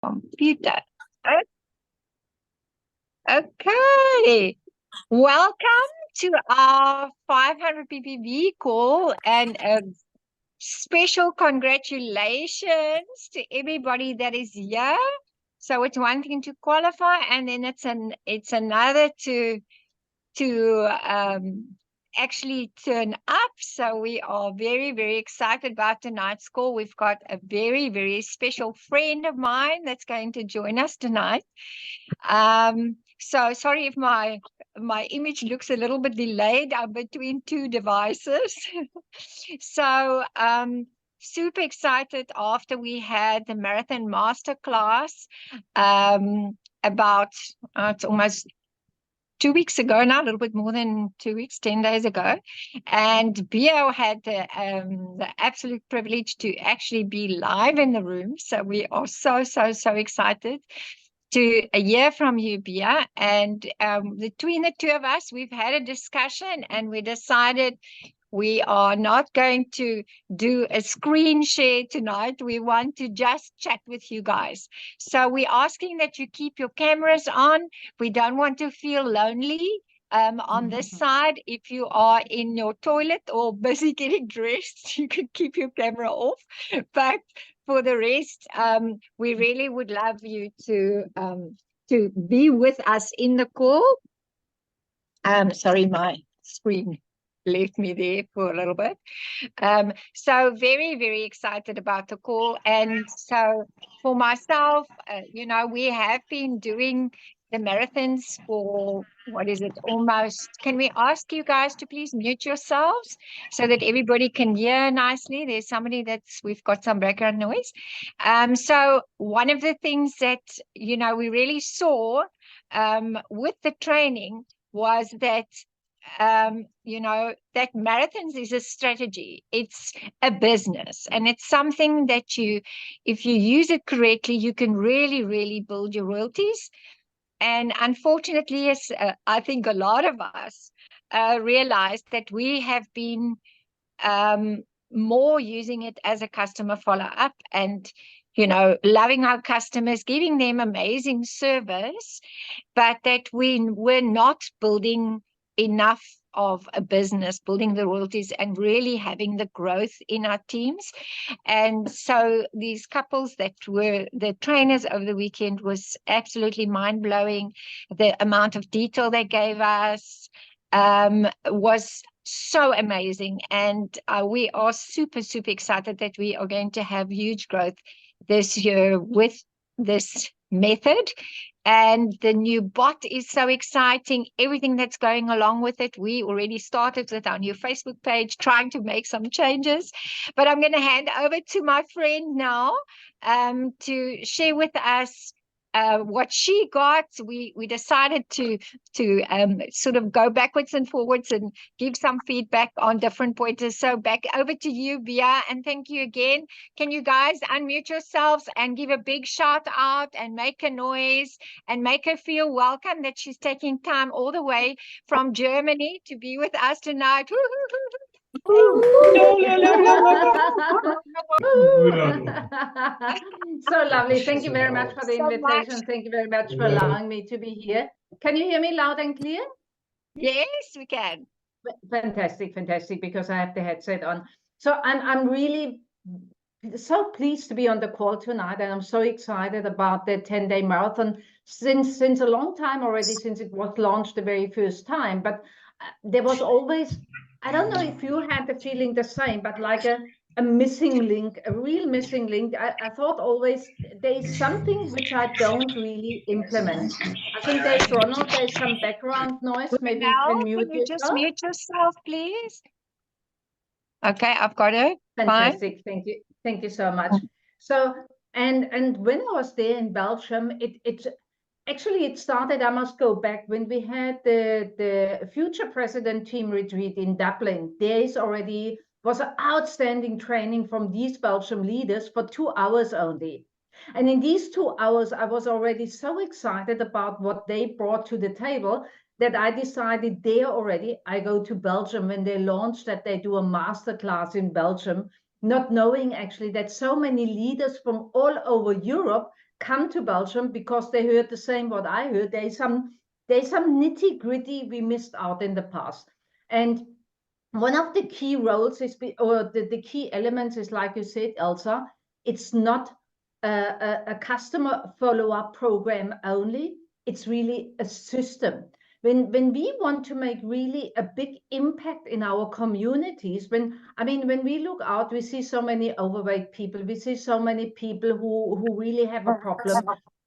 Computer. Okay. Welcome to our 500 ppb call, and a special congratulations to everybody that is here. So it's one thing to qualify, and then it's another to actually turn up. So we are very, very excited about tonight's call. We've got a very, very special friend of mine that's going to join us tonight. So sorry if my image looks a little bit delayed. I'm between two devices. So super excited after we had the marathon masterclass about it's almost 2 weeks ago now, a little bit more than 2 weeks, 10 days ago. And Bea had the absolute privilege to actually be live in the room. So we are so excited to hear from you, Bea. And between the two of us, we've had a discussion, and we decided we are not going to do a screen share tonight. We want to just chat with you guys. So we're asking that you keep your cameras on. We don't want to feel lonely on this side. If you are in your toilet or busy getting dressed, you can keep your camera off. But for the rest, we really would love you to be with us in the call. Sorry, my screen left me there for a little bit. So very, very excited about the call. And so for myself, we have been doing the marathons for, what is it, almost, can we ask you guys to please mute yourselves so that everybody can hear nicely? There's somebody we've got some background noise. So one of the things that, we really saw with the training was that that marathons is a strategy. It's a business, and it's something that if you use it correctly, you can really, really build your royalties. And unfortunately, yes, I think a lot of us realized that we have been more using it as a customer follow-up, and loving our customers, giving them amazing service, but that we were not building enough of a business, building the royalties and really having the growth in our teams. And so these couples that were the trainers over the weekend was absolutely mind-blowing. The amount of detail they gave us was so amazing. And we are super excited that we are going to have huge growth this year with this method. And the new bot is so exciting, everything that's going along with it. We already started with our new Facebook page, trying to make some changes. But I'm going to hand over to my friend now to share with us what she got. We decided to sort of go backwards and forwards and give some feedback on different pointers. So back over to you, Bea, and thank you again. Can you guys unmute yourselves and give a big shout out and make a noise and make her feel welcome, that she's taking time all the way from Germany to be with us tonight. So lovely. Thank you very much for the invitation. Thank you very much for allowing me to be here. Can you hear me loud and clear? Yes, we can. Fantastic, because I have the headset on. So I'm really so pleased to be on the call tonight, and I'm so excited about the 10-day marathon since a long time already, since it was launched the very first time. But there was always, I don't know if you had the feeling the same, but like a missing link, a real missing link. I thought always there's something which I don't really implement. I think there's Ronald, there's some background noise. Maybe you can mute yourself. Just mute yourself, please. Okay, I've got it. Fantastic. Fine. Thank you so much. So, and when I was there in Belgium, it actually started, I must go back, when we had the Future President Team Retreat in Dublin. There was an outstanding training from these Belgian leaders for 2 hours only. And in these 2 hours, I was already so excited about what they brought to the table that I decided there already, I go to Belgium when they launched that they do a masterclass in Belgium, not knowing actually that so many leaders from all over Europe, come to Belgium because they heard the same what I heard. There's some nitty-gritty we missed out in the past. And one of the key roles is, or the key elements is, like you said, Elsa, it's not a customer follow-up program only. It's really a system. When we want to make really a big impact in our communities, when we look out, we see so many overweight people, we see so many people who really have a problem,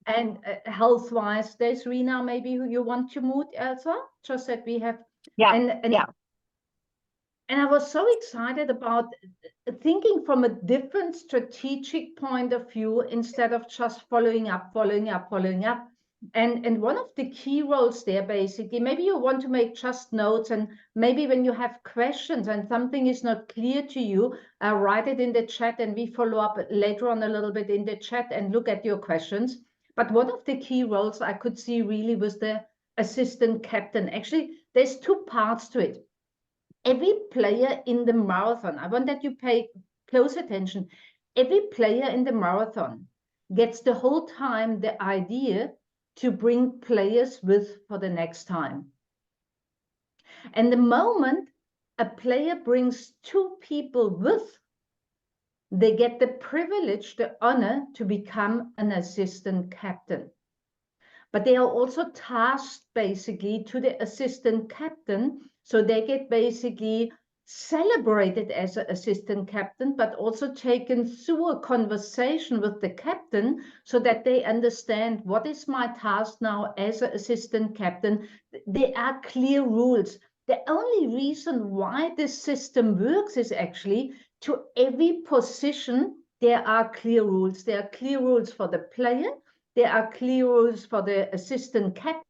and health-wise, there's Rina, maybe who you want to move, Elsa, just that we have, and I was so excited about thinking from a different strategic point of view instead of just following up. And one of the key roles there, basically, maybe you want to make just notes, and maybe when you have questions and something is not clear to you, write it in the chat, and we follow up later on a little bit in the chat and look at your questions. But one of the key roles I could see really was the assistant captain. Actually, there's two parts to it. Every player in the marathon, I want that you pay close attention. Every player in the marathon gets the whole time the idea to bring players with for the next time. And the moment a player brings two people with, they get the privilege, the honor to become an assistant captain. But they are also tasked basically to the assistant captain, so they get basically celebrated as an assistant captain, but also taken through a conversation with the captain so that they understand what is my task now as an assistant captain. There are clear rules. The only reason why this system works is actually to every position, there are clear rules. There are clear rules for the player. There are clear rules for the assistant captain.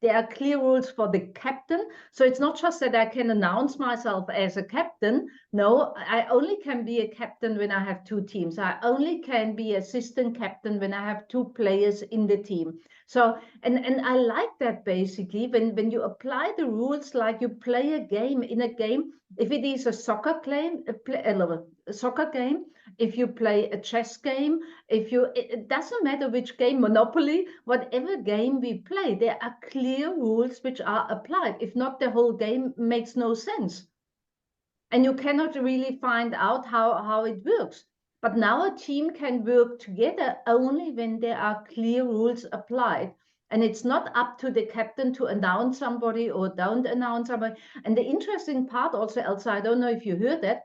There are clear rules for the captain. So it's not just that I can announce myself as a captain. No, I only can be a captain when I have two teams. I only can be assistant captain when I have two players in the team. So, and I like that basically when you apply the rules like you play a game in a game, if it is a soccer game, if you play a chess game, it doesn't matter which game, Monopoly, whatever game we play, there are clear rules which are applied. If not, the whole game makes no sense. And you cannot really find out how it works. But now a team can work together only when there are clear rules applied. And it's not up to the captain to announce somebody or don't announce somebody. And the interesting part also, Elsa, I don't know if you heard that,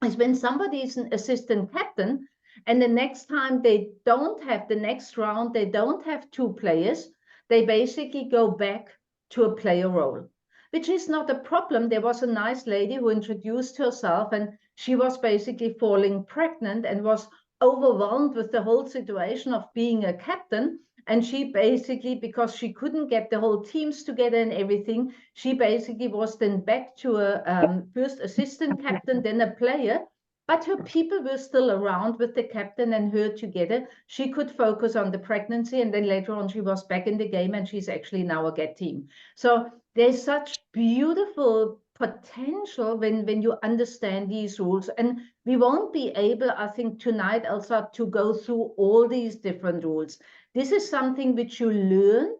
is when somebody is an assistant captain and the next time they don't have, the next round, they don't have two players, they basically go back to a player role, which is not a problem. There was a nice lady who introduced herself and she was basically falling pregnant and was overwhelmed with the whole situation of being a captain. And she basically, because she couldn't get the whole teams together and everything, she basically was then back to a first assistant captain, then a player. But her people were still around with the captain and her together. She could focus on the pregnancy, and then later on she was back in the game, and she's actually now a GET team. So there's such beautiful potential when you understand these rules. And we won't be able, I think, tonight, Elsa, to go through all these different rules. This is something which you learn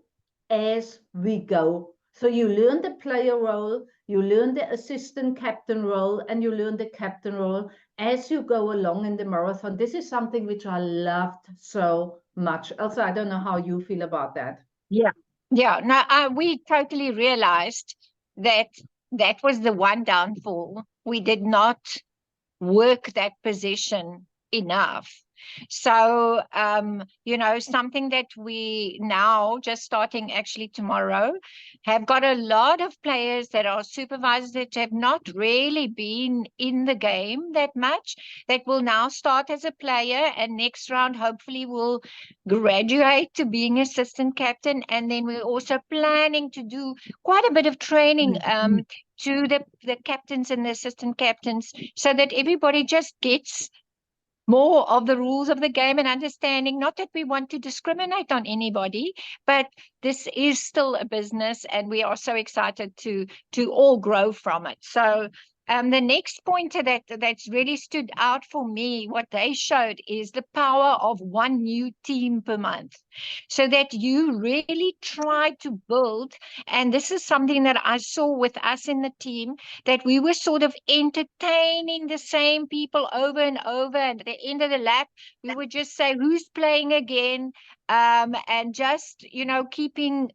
as we go. So you learn the player role, you learn the assistant captain role, and you learn the captain role as you go along in the marathon. This is something which I loved so much. Elsa, I don't know how you feel about that. Yeah. No, we totally realized that was the one downfall. We did not work that position enough. So, something that we now, just starting actually tomorrow, have got a lot of players that are supervisors that have not really been in the game that much, that will now start as a player, and next round hopefully will graduate to being assistant captain. And then we're also planning to do quite a bit of training to the captains and the assistant captains, so that everybody just gets more of the rules of the game and understanding. Not that we want to discriminate on anybody, but this is still a business, and we are so excited to all grow from it. So The next pointer that's really stood out for me, what they showed is the power of one new team per month. So that you really try to build, and this is something that I saw with us in the team, that we were sort of entertaining the same people over and over. And at the end of the lap, we would just say, who's playing again? And just, keeping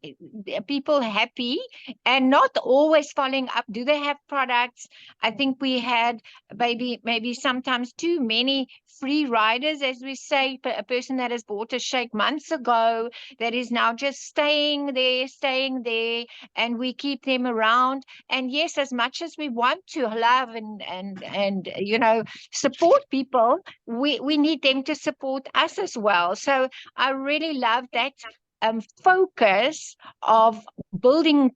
people happy and not always following up. Do they have products? I think we had maybe sometimes too many free riders, as we say, a person that has bought a shake months ago that is now just staying there, and we keep them around. And yes, as much as we want to love and support people, we need them to support us as well. So I really love that focus of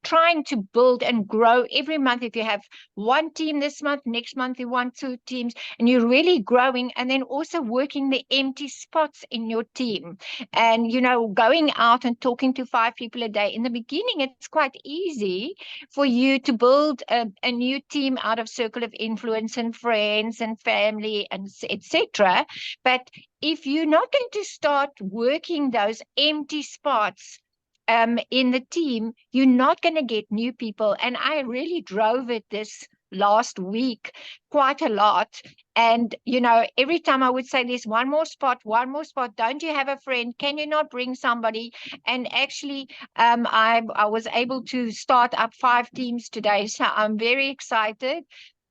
trying to build and grow every month. If you have one team this month, next month you want 2 teams, and you're really growing, and then also working the empty spots in your team, and going out and talking to 5 people a day. In the beginning, it's quite easy for you to build a new team out of circle of influence and friends and family and etc. But if you're not going to start working those empty spots in the team, you're not going to get new people. And I really drove it this last week quite a lot. And, every time I would say, there's one more spot. Don't you have a friend? Can you not bring somebody? And actually, I was able to start up 5 teams today. So I'm very excited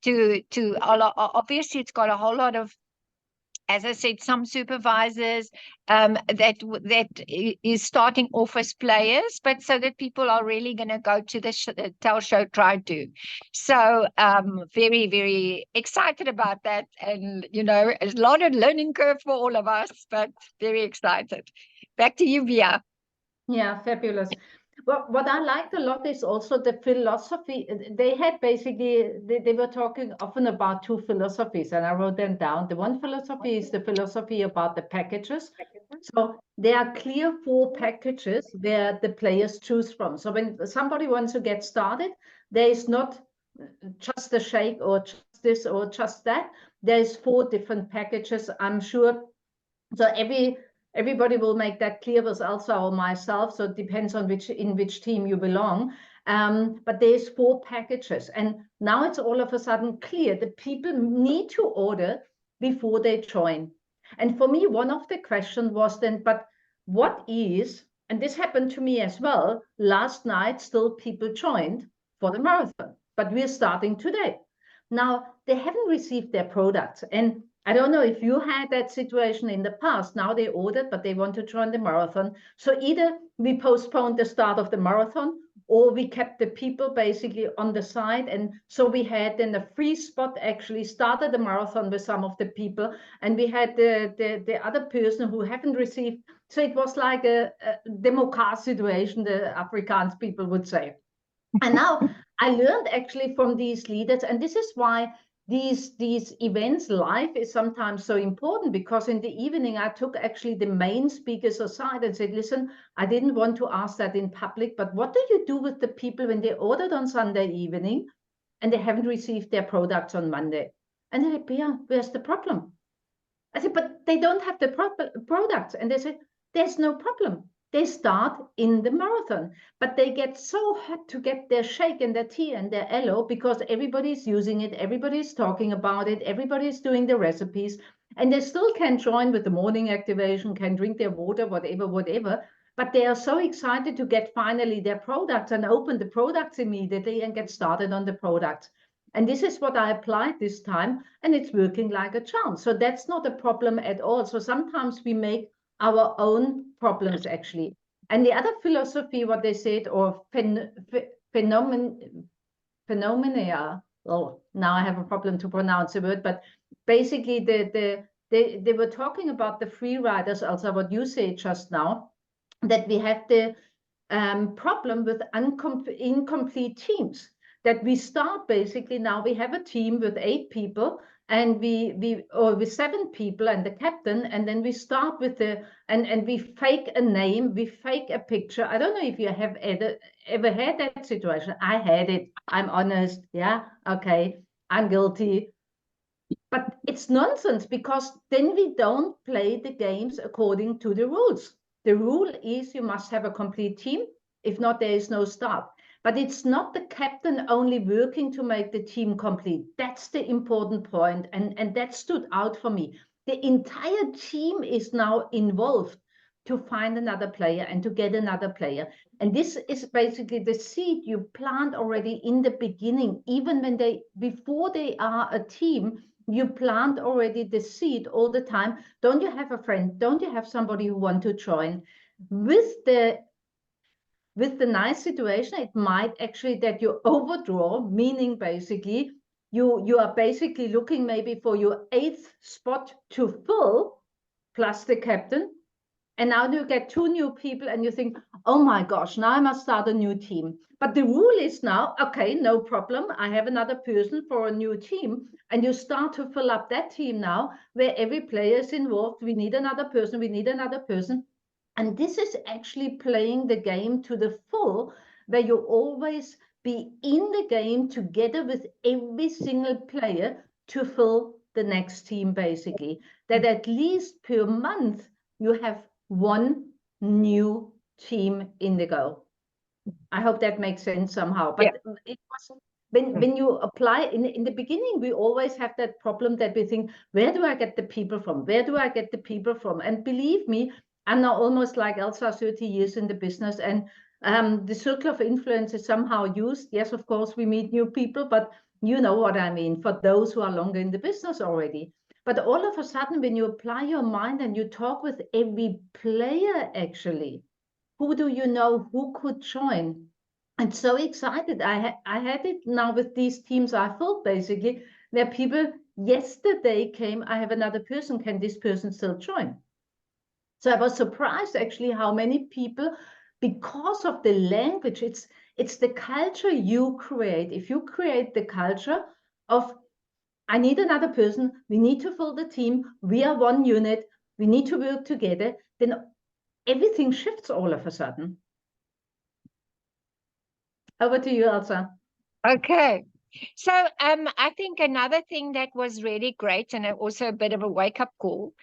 obviously it's got a whole lot of, as I said, some supervisors that is starting off as players, but so that people are really going to go to the Tell Show Try Do. So very, very excited about that. And, a lot of learning curve for all of us, but very excited. Back to you, Bea. Yeah, fabulous. Well, what I liked a lot is also the philosophy. They had basically, they were talking often about 2 philosophies, and I wrote them down. The one philosophy is the philosophy about the packages. So there are clear 4 packages where the players choose from. So when somebody wants to get started, there is not just a shake or just this or just that. There's 4 different packages, I'm sure. So everybody will make that clear with Elsa or myself. So it depends on in which team you belong. But there's 4 packages. And now it's all of a sudden clear that people need to order before they join. And for me, one of the questions was then, but what is, and this happened to me as well, last night still people joined for the marathon, but we're starting today. Now, they haven't received their products. And I don't know if you had that situation in the past. Now they ordered, but they want to join the marathon. So either we postponed the start of the marathon, or we kept the people basically on the side. And so we had then a free spot, actually started the marathon with some of the people. And we had the other person who haven't received. So it was like a democracy situation, the Afrikaans people would say. And now I learned actually from these leaders, and this is why these events live is sometimes so important, because in the evening I took actually the main speakers aside and said, listen, I didn't want to ask that in public, but what do you do with the people when they ordered on Sunday evening and they haven't received their products on Monday? And they said, Bea, where's the problem? I said, but they don't have the products. And they said, there's no problem. They start in the marathon, but they get so hot to get their shake and their tea and their aloe because everybody's using it, everybody's talking about it, everybody's doing the recipes, and they still can join with the morning activation, can drink their water, whatever, but they are so excited to get finally their products and open the products immediately and get started on the products. And this is what I applied this time, and it's working like a charm. So that's not a problem at all. So sometimes we make our own problems actually. And the other philosophy, what they said, or phenomena, oh, now I have a problem to pronounce the word, but basically they were talking about the free riders, also what you said just now, that we have the problem with incomplete teams. That we start basically, now we have a team with 8 people, and or with 7 people and the captain, and then we start with and we fake a name, we fake a picture. I don't know if you have ever had that situation. I had it, I'm honest, yeah, okay. I'm guilty. But it's nonsense, because then we don't play the games according to the rules. The rule is you must have a complete team. If not, there is no start. But it's not the captain only working to make the team complete. That's the important point. And that stood out for me. The entire team is now involved to find another player and to get another player. And this is basically the seed you plant already in the beginning, even when before they are a team, you plant already the seed all the time. Don't you have a friend? Don't you have somebody who want to join? With the nice situation, it might actually that you overdraw, meaning basically you are basically looking maybe for your 8th spot to fill, plus the captain. And now you get 2 new people and you think, oh my gosh, now I must start a new team. But the rule is now, okay, no problem. I have another person for a new team. And you start to fill up that team now, where every player is involved. We need another person. We need another person. And this is actually playing the game to the full, where you always be in the game together with every single player to fill the next team, basically. That at least per month, you have one new team in the go. I hope that makes sense somehow. But it was when you apply in the beginning, we always have that problem that we think, where do I get the people from? Where do I get the people from? And believe me, I'm now almost like Elsa, 30 years in the business, and the circle of influence is somehow used. Yes, of course, we meet new people, but you know what I mean, for those who are longer in the business already. But all of a sudden, when you apply your mind and you talk with every player, actually, who do you know who could join? I'm so excited. I had it now with these teams I filled, basically, where people yesterday came, I have another person, can this person still join? So I was surprised actually how many people, because of the language, it's the culture you create. If you create the culture of, I need another person, we need to fill the team, we are one unit, we need to work together, then everything shifts all of a sudden. Over to you, Elsa. Okay. So I think another thing that was really great, and also a bit of a wake-up call,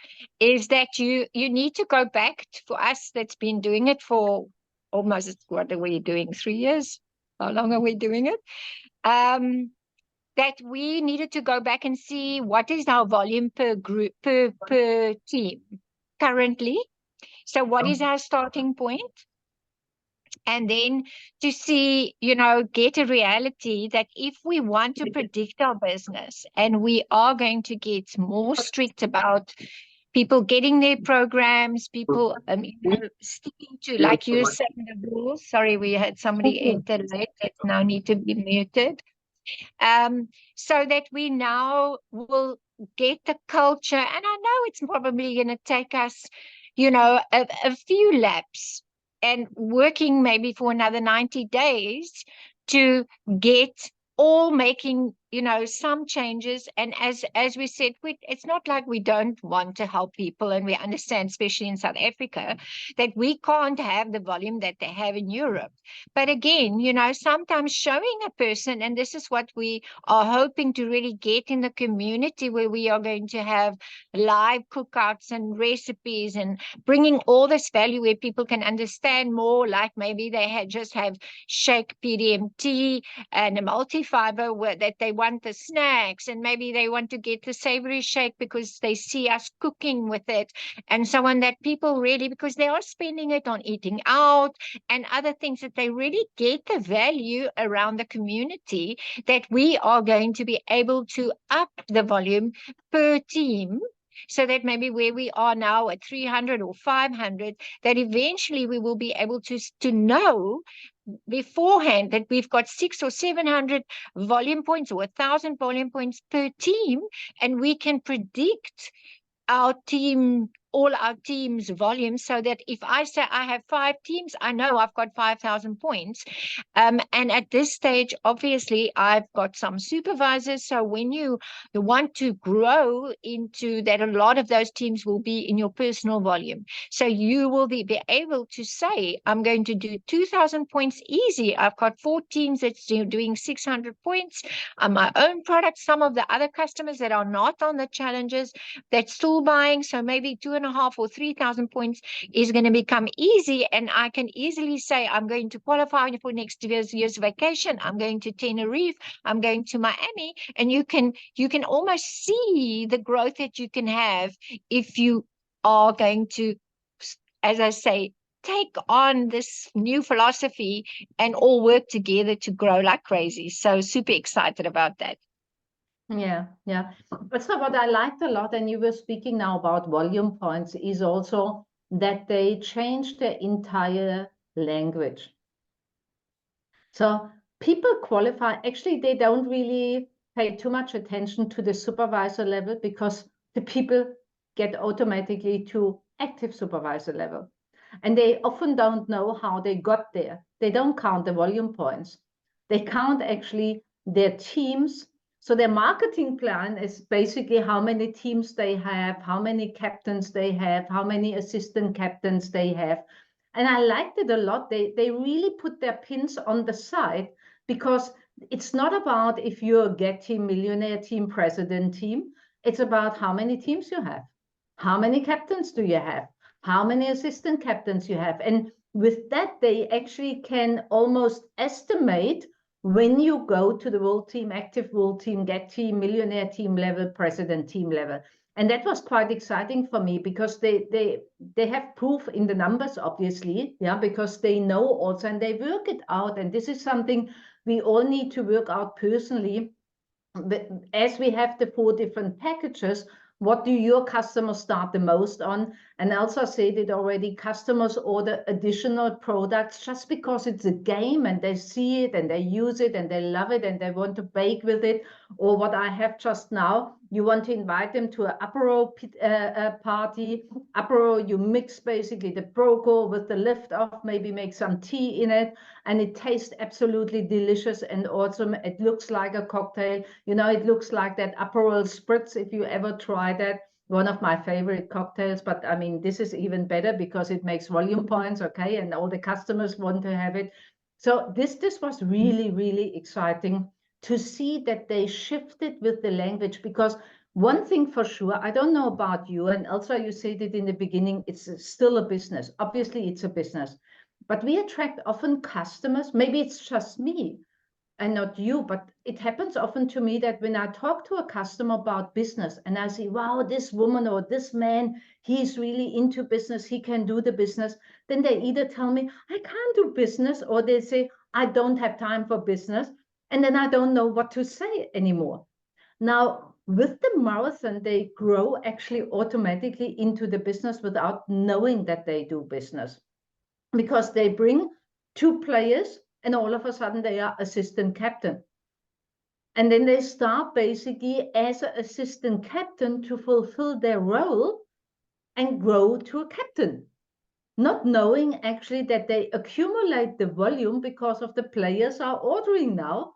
is that you need to go back for us that's been doing it for almost, what are we doing, 3 years? How long are we doing it? That we needed to go back and see what is our volume per group, per team currently. So what is our starting point? And then to see, get a reality that if we want to predict our business, and we are going to get more strict about people getting their programs, people sticking to, like you're saying, the rules. Sorry, we had somebody enter late that now need to be muted. So that we now will get the culture. And I know it's probably going to take us, a few laps and working maybe for another 90 days to get all making, some changes. And as we said, it's not like we don't want to help people, and we understand, especially in South Africa, that we can't have the volume that they have in Europe. But again, sometimes showing a person, and this is what we are hoping to really get in the community, where we are going to have live cookouts and recipes and bringing all this value where people can understand more, like maybe they just have shake PDMT and a multi-fiber that they want the snacks, and maybe they want to get the savory shake because they see us cooking with it, and so on, that people really, because they are spending it on eating out and other things, that they really get the value around the community, that we are going to be able to up the volume per team, so that maybe where we are now at 300 or 500, that eventually we will be able to know beforehand that we've got 600 or 700 volume points or 1,000 volume points per team, and we can predict our team all our teams' volume, so that if I say I have 5 teams, I know I've got 5,000 points. And at this stage, obviously, I've got some supervisors. So when you want to grow into that, a lot of those teams will be in your personal volume. So you will be able to say, I'm going to do 2,000 points easy. I've got 4 teams that's doing 600 points on my own product. Some of the other customers that are not on the challenges, that's still buying. So maybe 2,500 or 3,000 points is going to become easy. And I can easily say, I'm going to qualify for next year's vacation. I'm going to Tenerife. I'm going to Miami. And you can almost see the growth that you can have if you are going to, as I say, take on this new philosophy and all work together to grow like crazy. So super excited about that. Yeah, yeah. But so what I liked a lot, and you were speaking now about volume points, is also that they changed the entire language. So people qualify, actually, they don't really pay too much attention to the supervisor level because the people get automatically to active supervisor level. And they often don't know how they got there. They don't count the volume points. They count actually their teams. So their marketing plan is basically how many teams they have, how many captains they have, how many assistant captains they have. And I liked it a lot. They really put their pins on the side because it's not about if you're a Get Team Millionaire Team President team. It's about how many teams you have. How many captains do you have? How many assistant captains you have? And with that, they actually can almost estimate when you go to the World Team, Active World Team, Get Team, Millionaire Team level, President Team level. And that was quite exciting for me because they have proof in the numbers, obviously, yeah, because they know also and they work it out. And this is something we all need to work out personally. But as we have the 4 different packages, what do your customers start the most on? And Elsa said it already, customers order additional products just because it's a game and they see it and they use it and they love it and they want to bake with it. Or what I have just now, you want to invite them to an apéro party. Apéro, you mix basically the Prosecco with the lift off, maybe make some tea in it, and it tastes absolutely delicious and awesome. It looks like a cocktail. You know, it looks like that Aperol Spritz, if you ever try that. One of my favorite cocktails, but I mean, this is even better because it makes volume points, okay? And all the customers want to have it. So this was really, really exciting to see that they shifted with the language, because one thing for sure, I don't know about you, and Elsa, you said it in the beginning, it's still a business. Obviously, it's a business, but we attract often customers. Maybe it's just me and not you, but it happens often to me that when I talk to a customer about business and I say, wow, this woman or this man, he's really into business, he can do the business, then they either tell me, I can't do business, or they say, I don't have time for business. And then I don't know what to say anymore. Now, with the marathon, they grow actually automatically into the business without knowing that they do business, because they bring 2 players and all of a sudden they are assistant captain. And then they start basically as an assistant captain to fulfill their role and grow to a captain, not knowing actually that they accumulate the volume because of the players are ordering now.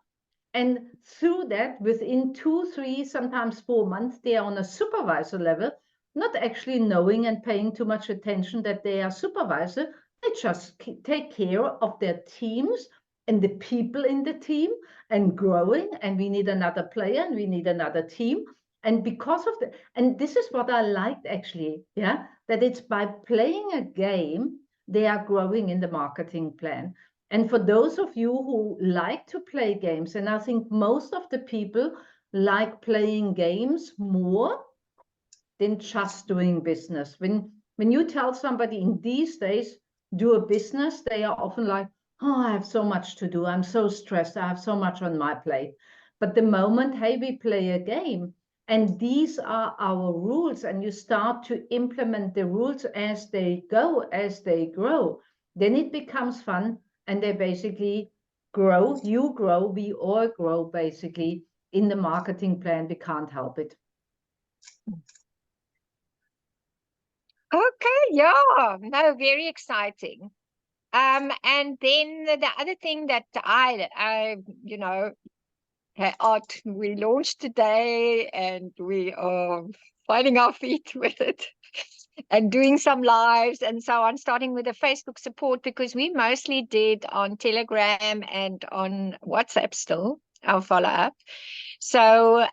And through that, within 2, 3, sometimes 4 months, they are on a supervisor level, not actually knowing and paying too much attention that they are supervisor. They just take care of their teams and the people in the team and growing. And we need another player and we need another team. And because of the, and this is what I liked actually, yeah, that it's by playing a game, they are growing in the marketing plan. And for those of you who like to play games, and I think most of the people like playing games more than just doing business. When you tell somebody in these days, do a business, they are often like, oh, I have so much to do. I'm so stressed. I have so much on my plate. But the moment, hey, we play a game, and these are our rules, and you start to implement the rules as they go, as they grow, then it becomes fun. And they basically grow, you grow, we all grow basically in the marketing plan. We can't help it. Okay, yeah, no, very exciting. And then the other thing that I art we launched today, and we are finding our feet with it and doing some lives and so on, starting with the Facebook support, because we mostly did on Telegram and on WhatsApp still, our follow-up. So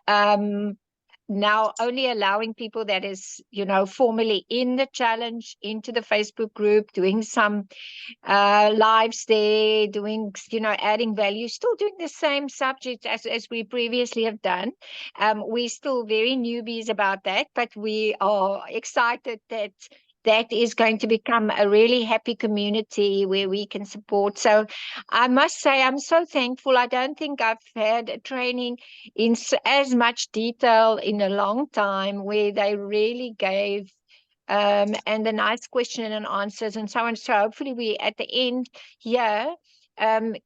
now only allowing people that is, formally in the challenge into the Facebook group, doing some lives there, doing, adding value, still doing the same subject as we previously have done. We're still very newbies about that, but we are excited that that is going to become a really happy community where we can support. So I must say, I'm so thankful. I don't think I've had a training in as much detail in a long time, where they really gave and the nice question and answers and so on. So hopefully we at the end here can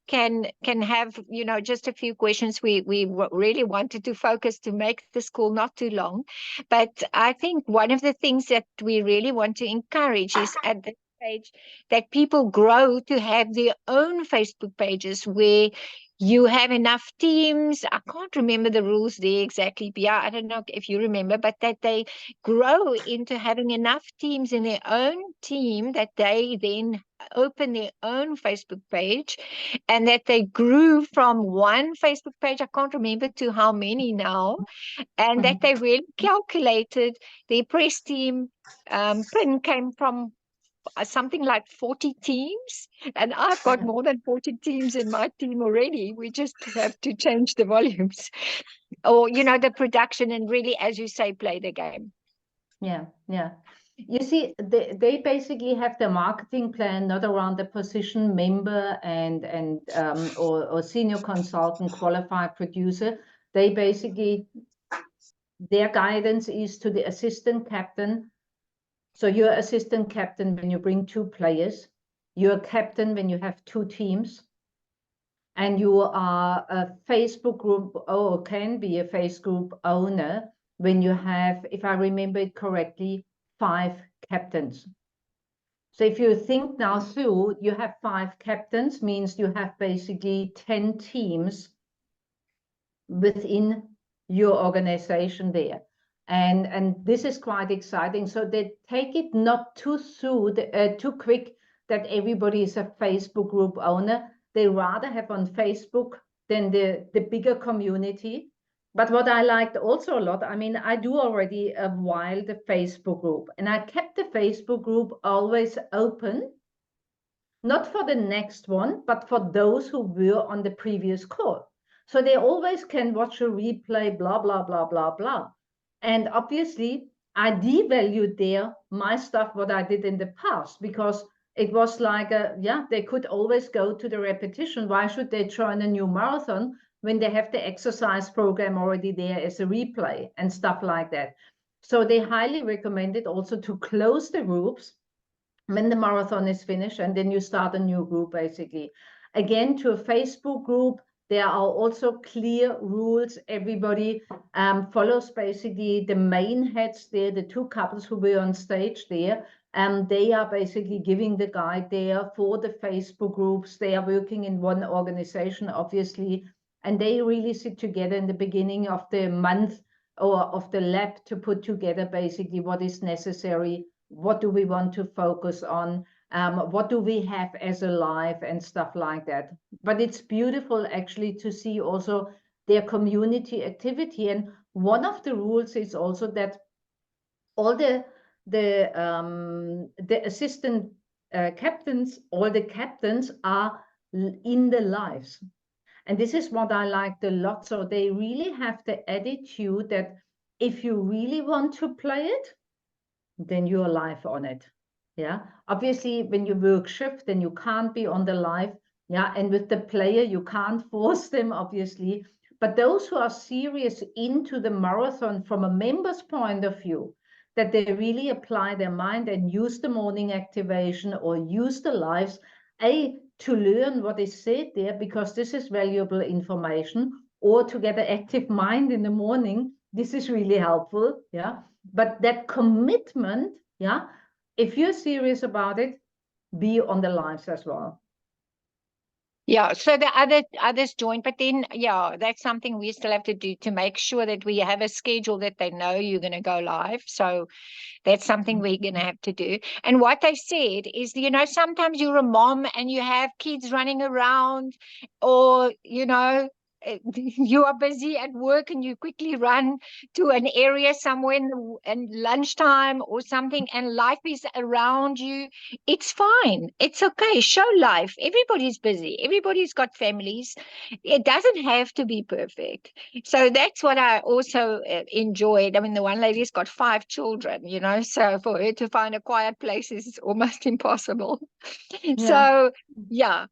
have just a few questions. We really wanted to focus to make this call not too long, but I think one of the things that we really want to encourage is at this stage that people grow to have their own Facebook pages where you have enough teams. I can't remember the rules there exactly, Bea. I don't know if you remember, but that they grow into having enough teams in their own team that they then open their own Facebook page, and that they grew from one Facebook page, I can't remember, to how many now, and that they really calculated their press team pin came from something like 40 teams, and I've got more than 40 teams in my team already. We just have to change the volumes or the production, and really, as you say, play the game. Yeah, yeah. You see, they basically have the marketing plan not around the position member or senior consultant, qualified producer. They basically, their guidance is to the assistant captain. So you're assistant captain when you bring two players. You're captain when you have two teams. And you are a Facebook group, or can be a Facebook group owner when you have, if I remember it correctly, 5 captains. So if you think now through, you have 5 captains, means you have basically 10 teams within your organization there. And this is quite exciting. So they take it not too quick that everybody is a Facebook group owner. They rather have on Facebook than the bigger community. But what I liked also a lot, I mean, I do already a while the Facebook group, and I kept the Facebook group always open, not for the next one, but for those who were on the previous call. So they always can watch a replay, blah, blah, blah, blah, blah. And obviously, I devalued there my stuff, what I did in the past, because it was like, they could always go to the repetition. Why should they join a new marathon when they have the exercise program already there as a replay and stuff like that? So they highly recommend it also to close the groups when the marathon is finished, and then you start a new group basically. Again, to a Facebook group, there are also clear rules. Everybody follows basically the main heads there, the 2 couples who were on stage there. They are basically giving the guide there for the Facebook groups. They are working in one organization, obviously, and they really sit together in the beginning of the month or of the lab to put together basically what is necessary. What do we want to focus on? What do we have as a live and stuff like that? But it's beautiful actually to see also their community activity. And one of the rules is also that all the assistant captains, all the captains are in the lives. And this is what I liked a lot. So they really have the attitude that if you really want to play it, then you're live on it. Yeah, obviously when you work shift, then you can't be on the live. Yeah, and with the player you can't force them, obviously. But those who are serious into the marathon from a member's point of view, that they really apply their mind and use the morning activation or use the lives to learn what is said there, because this is valuable information, or to get an active mind in the morning. This is really helpful. Yeah, but that commitment, yeah, if you're serious about it, be on the lives as well. Yeah, so the others join, but then yeah, that's something we still have to do to make sure that we have a schedule that they know you're going to go live. So that's something we're going to have to do. And what they said is, you know, sometimes you're a mom and you have kids running around, or, you know, you are busy at work and you quickly run to an area somewhere in lunchtime or something, and life is around you. It's fine. It's okay. Show life. Everybody's busy. Everybody's got families. It doesn't have to be perfect. So that's what I also enjoyed. I mean, the one lady's got 5 children, you know, so for her to find a quiet place is almost impossible. So yeah,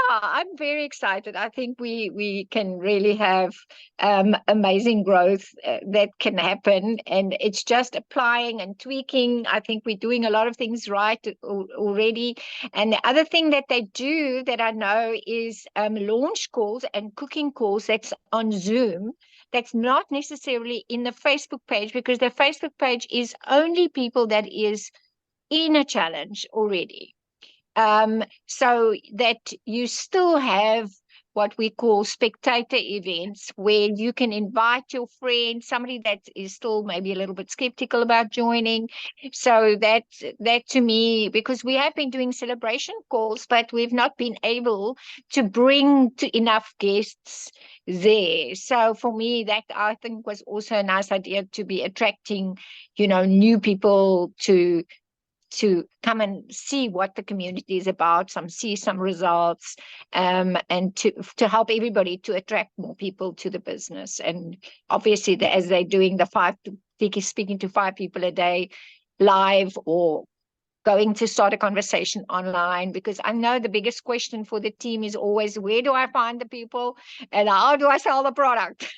I'm very excited. I think we can really have amazing growth that can happen, and it's just applying and tweaking. I think we're doing a lot of things right already. And the other thing that they do that I know is launch calls and cooking calls that's on Zoom. That's not necessarily in the Facebook page, because the Facebook page is only people that is in a challenge already. So that you still have what we call spectator events, where you can invite your friend, somebody that is still maybe a little bit skeptical about joining. So that to me, because we have been doing celebration calls, but we've not been able to bring to enough guests there. So for me, that I think was also a nice idea, to be attracting, you know, new people to come and see what the community is about, see some results, and to help everybody to attract more people to the business. And obviously, as they're doing speaking to 5 people a day live, or going to start a conversation online, because I know the biggest question for the team is always, where do I find the people and how do I sell the product?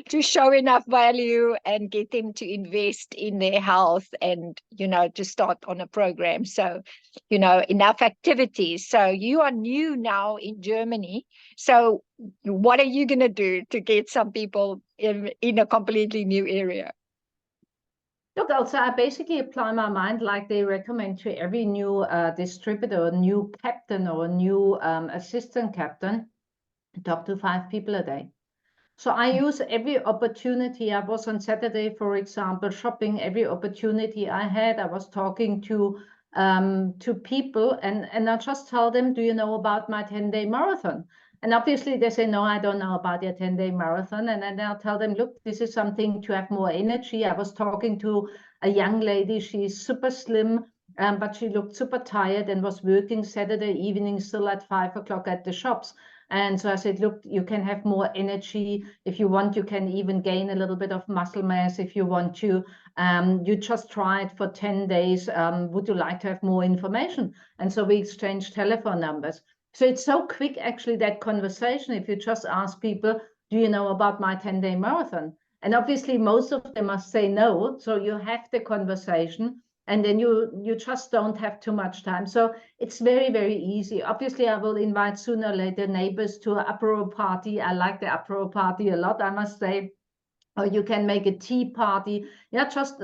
To show enough value and get them to invest in their health, and, you know, to start on a program. So, you know, enough activities. So you are new now in Germany. So what are you going to do to get some people in a completely new area? Look, Elsa, I basically apply my mind like they recommend to every new distributor, or new captain, or new assistant captain. Talk to 5 people a day. So I use every opportunity. I was on Saturday, for example, shopping. Every opportunity I had, I was talking to people, and I just tell them, do you know about my 10-day marathon? And obviously they say, no, I don't know about your 10-day marathon. And then I'll tell them, look, this is something to have more energy. I was talking to a young lady. She's super slim, but she looked super tired and was working Saturday evening still at 5 o'clock at the shops. And so I said, look, you can have more energy. If you want, you can even gain a little bit of muscle mass if you want to. You just try it for 10 days. Would you like to have more information? And so we exchanged telephone numbers. So it's so quick, actually, that conversation. If you just ask people, do you know about my 10-day marathon? And obviously, most of them must say no. So you have the conversation, and then you just don't have too much time. So it's very, very easy. Obviously, I will invite sooner or later neighbors to an apéro party. I like the apéro party a lot, I must say. Or you can make a tea party. Yeah, just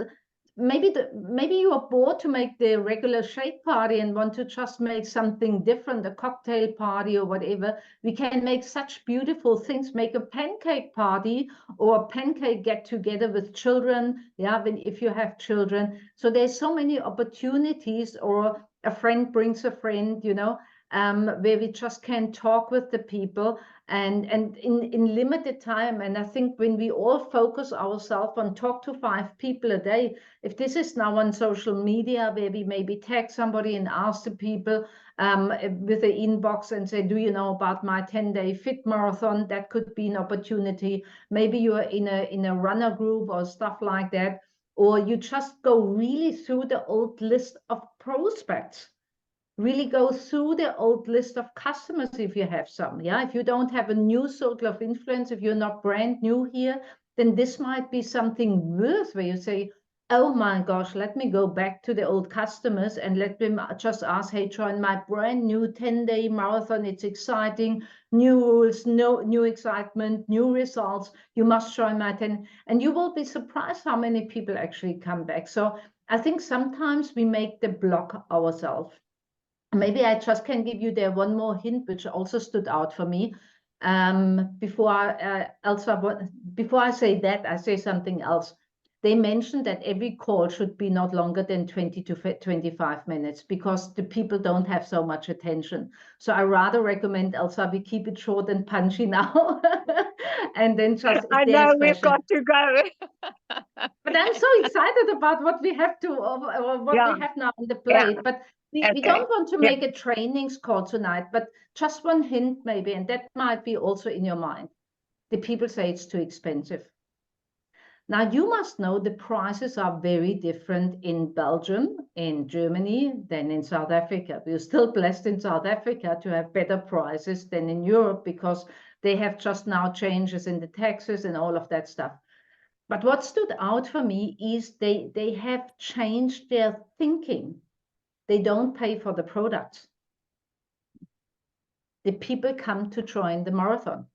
maybe you are bored to make the regular shake party and want to just make something different, a cocktail party or whatever. We can make such beautiful things. Make a pancake party, or a pancake get together with children. Yeah, if you have children. So there's so many opportunities, or a friend brings a friend, you know, where we just can talk with the people, and in limited time. And I think when we all focus ourselves on talk to 5 people a day, if this is now on social media, where we maybe tag somebody and ask the people with the inbox and say, do you know about my 10-day fit marathon? That could be an opportunity. Maybe you are in a runner group or stuff like that, or you just go really through the old list of prospects. Really go through the old list of customers if you have some. Yeah, if you don't have a new circle of influence, if you're not brand new here, then this might be something worth, where you say, oh my gosh, let me go back to the old customers and let them just ask, hey, join my brand new 10-day marathon. It's exciting, new rules, new excitement, new results. You must join my 10. And you will be surprised how many people actually come back. So I think sometimes we make the block ourselves. Maybe I just can give you there one more hint, which also stood out for me. Elsa, before I say that, I say something else. They mentioned that every call should be not longer than 20 to 25 minutes because the people don't have so much attention. So I rather recommend, Elsa, we keep it short and punchy now. And then just, I know we've got to go. But I'm so excited about what we have to, what we have now on the plate. But we don't want to make a trainings call tonight, but just one hint maybe, and that might be also in your mind. The people say it's too expensive. Now, you must know the prices are very different in Belgium, in Germany, than in South Africa. We're still blessed in South Africa to have better prices than in Europe because they have just now changes in the taxes and all of that stuff. But what stood out for me is they have changed their thinking. They don't pay for the products. The people come to join the marathon.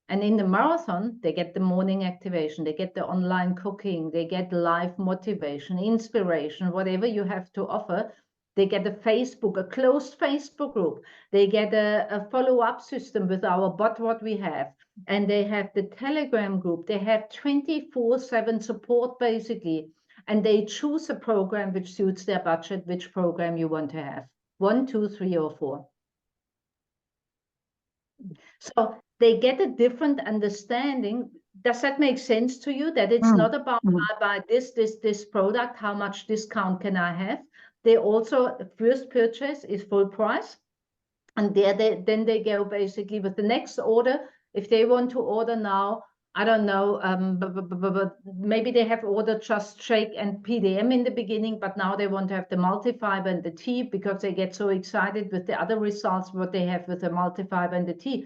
And in the marathon, they get the morning activation, they get the online cooking, they get live motivation, inspiration, whatever you have to offer. They get a Facebook, a closed Facebook group. They get a follow-up system with our bot, what we have. And they have the Telegram group. They have 24/7 support, basically. And they choose a program which suits their budget, which program you want to have. 1, 2, 3, or 4. So they get a different understanding. Does that make sense to you? That it's not about I buy this product, how much discount can I have? They also, first purchase is full price. And then they go basically with the next order. If they want to order now, I don't know, maybe they have ordered just shake and PDM in the beginning, but now they want to have the multifiber and the tea because they get so excited with the other results, what they have with the multifiber and the tea.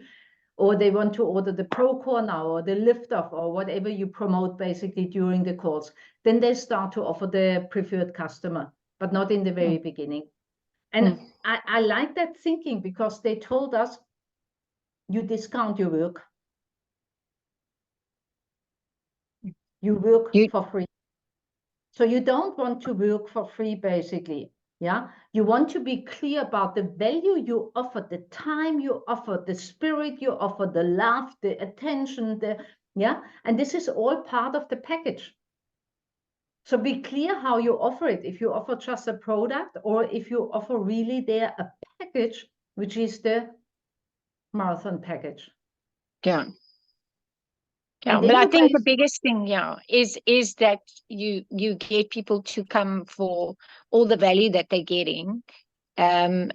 Or they want to order the Procore now, or the lift off, or whatever you promote basically during the calls. Then they start to offer the preferred customer, but not in the very beginning. And I like that thinking because they told us you discount your work. You work for free. So you don't want to work for free, basically. Yeah, you want to be clear about the value you offer, the time you offer, the spirit you offer, the love, the attention, and this is all part of the package. So be clear how you offer it. If you offer just a product or if you offer really there a package, which is the marathon package. Yeah. Yeah, but I think the biggest thing, is that you get people to come for all the value that they're getting. And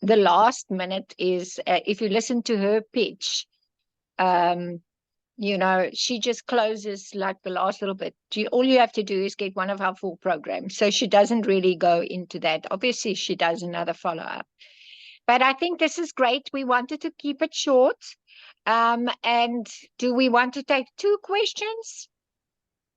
the last minute is, if you listen to her pitch, she just closes like the last little bit. All you have to do is get one of our 4 programs. So she doesn't really go into that. Obviously, she does another follow-up. But I think this is great. We wanted to keep it short. And do we want to take 2 questions?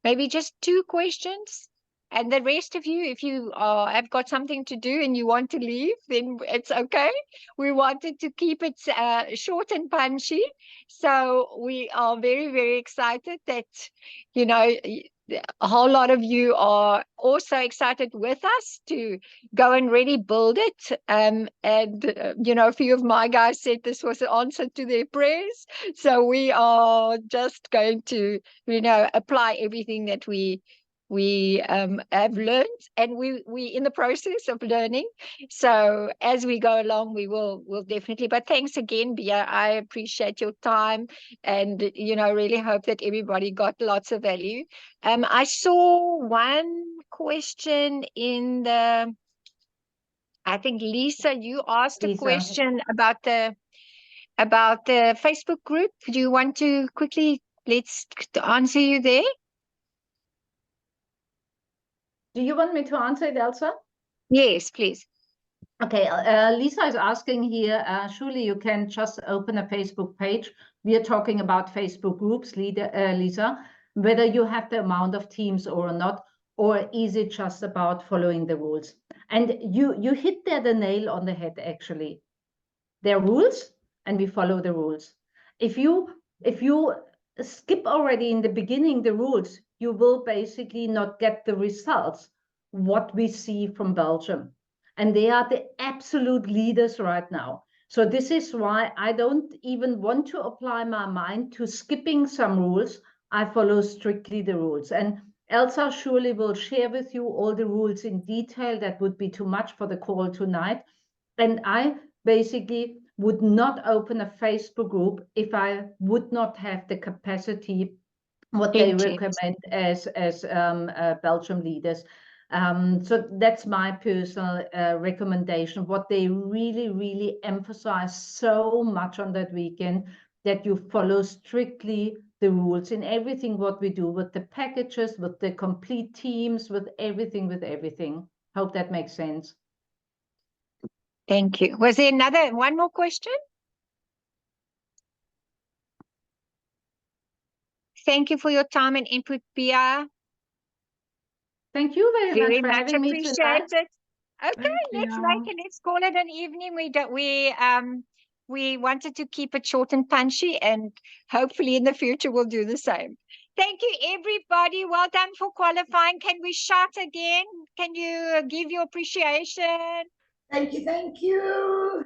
Maybe just 2 questions? And the rest of you, if you have got something to do and you want to leave, then it's okay. We wanted to keep it short and punchy. So we are very, very excited that, a whole lot of you are also excited with us to go and really build it. And, a few of my guys said this was an answer to their prayers. So we are just going to, apply everything that we have learned, and we in the process of learning. So as we go along, we'll definitely. But thanks again, Bea. I appreciate your time, and really hope that everybody got lots of value. I saw one question in the. I think Lisa, you asked a question about the Facebook group. Do you want to quickly let's answer you there? Do you want me to answer it, Elsa? Yes, please. Okay, Lisa is asking here, surely you can just open a Facebook page. We are talking about Facebook groups, Lisa, whether you have the amount of teams or not, or is it just about following the rules? And you hit there the nail on the head, actually. There are rules, and we follow the rules. If you skip already in the beginning the rules, you will basically not get the results what we see from Belgium. And they are the absolute leaders right now. So this is why I don't even want to apply my mind to skipping some rules. I follow strictly the rules. And Elsa surely will share with you all the rules in detail. That would be too much for the call tonight. And I basically would not open a Facebook group if I would not have the capacity, what they recommend as Belgium leaders. So that's my personal recommendation. What they really, really emphasize so much on that weekend, that you follow strictly the rules in everything what we do with the packages, with the complete teams, with everything, Hope that makes sense. Thank you. Was there one more question? Thank you for your time and input, Bea. Thank you very much for having me appreciate tonight. it. Okay, let's call it an evening. We wanted to keep it short and punchy, and hopefully in the future we'll do the same. Thank you, everybody. Well done for qualifying. Can we shout again? Can you give your appreciation? Thank you. Thank you.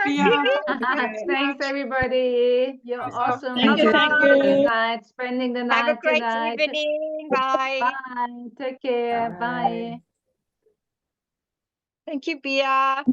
Thanks, everybody. You're awesome. Thank you. Have a good night. Spending the night. Have a great tonight. evening. Bye. Bye. Take care. Bye. Thank you, Bea.